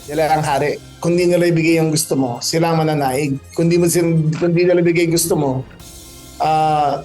Sila ang hari. Kung di nila ibigay yung gusto mo, sila ang mananaig. Kung di nila ibigay gusto mo,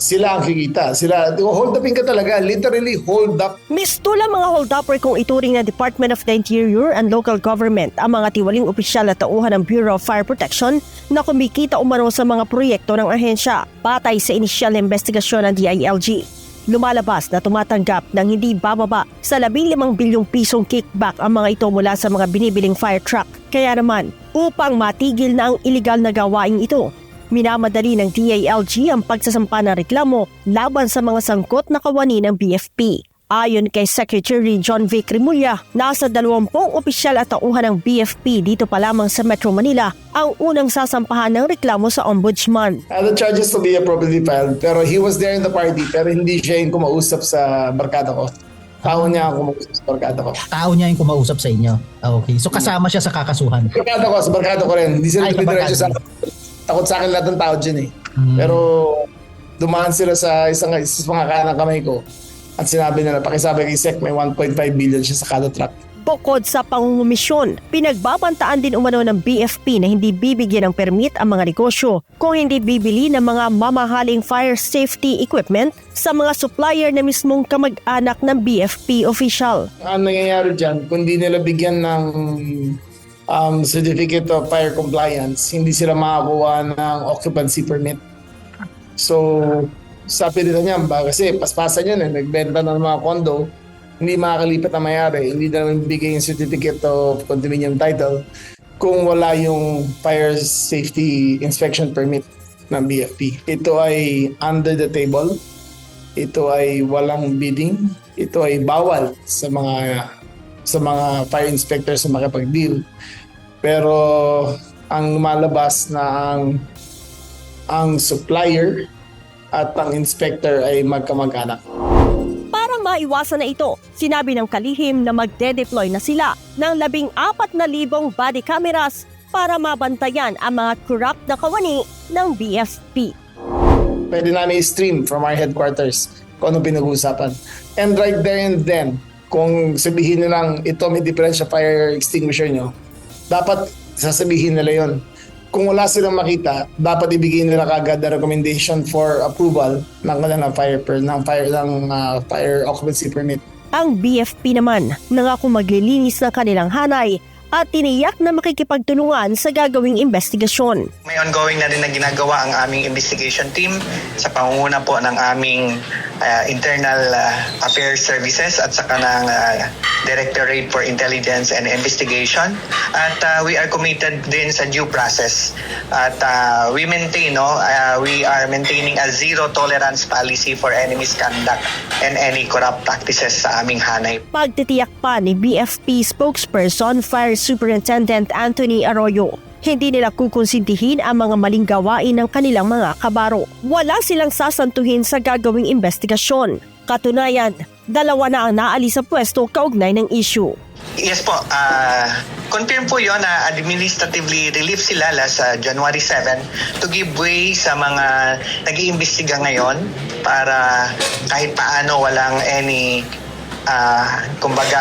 sila ang kikita. Sila, hold upin ka talaga. Literally, hold up. Mistula mga hold-upper kung ituring ng Department of the Interior and Local Government ang mga tiwaling opisyal at tauhan ng Bureau of Fire Protection na kumikita umano sa mga proyekto ng ahensya. Patay sa inisyal na investigasyon ng DILG. Lumalabas na tumatanggap ng hindi bababa sa 15 bilyong pisong kickback ang mga ito mula sa mga binibiling fire truck. Kaya naman, upang matigil na ang iligal na gawaing ito, minamadali ng DILG ang pagsasampa ng reklamo laban sa mga sangkot na kawani ng BFP. Ayon kay Secretary John Vic Remulla, nasa 20 opisyal at tauhan ng BFP dito pa lamang sa Metro Manila ang unang sasampahan ng reklamo sa Ombudsman. The charges to be appropriately filed, pero he was there in the party, pero hindi siya yung kumausap sa barkada ko. Tao niya ang kumausap sa barkada ko. Tao niya yung kumausap sa inyo. Okay. So kasama siya sa kakasuhan. Sa barkada ko rin. Hindi sila diretso sa takot sa akin lahat ng tao dyan eh. Pero dumaan sila sa isang mga kanang kamay ko. At sinabi nila, pakisabi kay Sec, may 1.5 billion siya sa kada truck. Bukod sa pangungumisyon, pinagbabantaan din umano ng BFP na hindi bibigyan ng permit ang mga negosyo kung hindi bibili ng mga mamahaling fire safety equipment sa mga supplier na mismong kamag-anak ng BFP official. Ang nangyayari dyan, kung di nila bigyan ng certificate of fire compliance, hindi sila makakuha ng occupancy permit. So, sabi nila niya, kasi paspasan yun nagbenta ng mga condo, hindi makakalipat na mayari, hindi na naman bigay yung certificate of condominium title kung wala yung fire safety inspection permit ng BFP. Ito ay under the table, ito ay walang bidding, ito ay bawal sa mga fire inspectors na makipag-deal. Pero ang lumalabas na ang supplier at ang inspector ay magkamag-anak. Para maiwasan na ito, sinabi ng kalihim na magde-deploy na sila ng 14,000 body cameras para mabantayan ang mga corrupt na kawani ng BFP. Pwede namin i-stream from our headquarters kung ano pinag-uusapan. And right there and then, kung sabihin nilang ito may differential fire extinguisher nyo, dapat sasabihin nila yon. Kung wala silang makita, dapat ibigay nila kagad the recommendation for approval ng fire occupancy permit. Ang BFP naman nangako maglilinis ng kanilang hanay at tiniyak na makikipagtulungan sa gagawing investigasyon. May ongoing na rin na ginagawa ang aming investigation team sa pangunguna po ng aming internal affairs services at saka ng Directorate for Intelligence and Investigation. At we are committed din sa due process. At we are maintaining a zero tolerance policy for any misconduct and any corrupt practices sa aming hanay. Pagtitiyak pa ni BFP spokesperson Fire Superintendent Anthony Arroyo, hindi nila kukonsintihin ang mga maling gawain ng kanilang mga kabaro. Wala silang sasantuhin sa gagawing investigasyon. Katunayan, 2 na ang naalis sa pwesto kaugnay ng issue. Yes po, confirm po yun na administratively relief sila sa January 7 to give way sa mga nag-iimbestiga ngayon para kahit paano walang any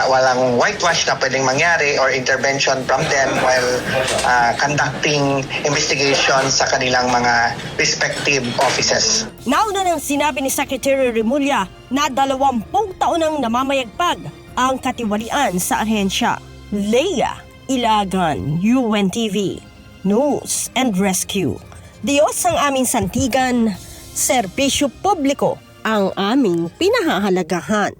walang whitewash na pwedeng mangyari or intervention from them while conducting investigation sa kanilang mga respective offices. Nauna nang sinabi ni Secretary Remulla na 20 taon nang namamayagpag ang katiwalian sa ahensya. Leia Ilagan, UNTV, News and Rescue. Diyos ang aming santigan, serbisyo publiko ang aming pinahahalagahan.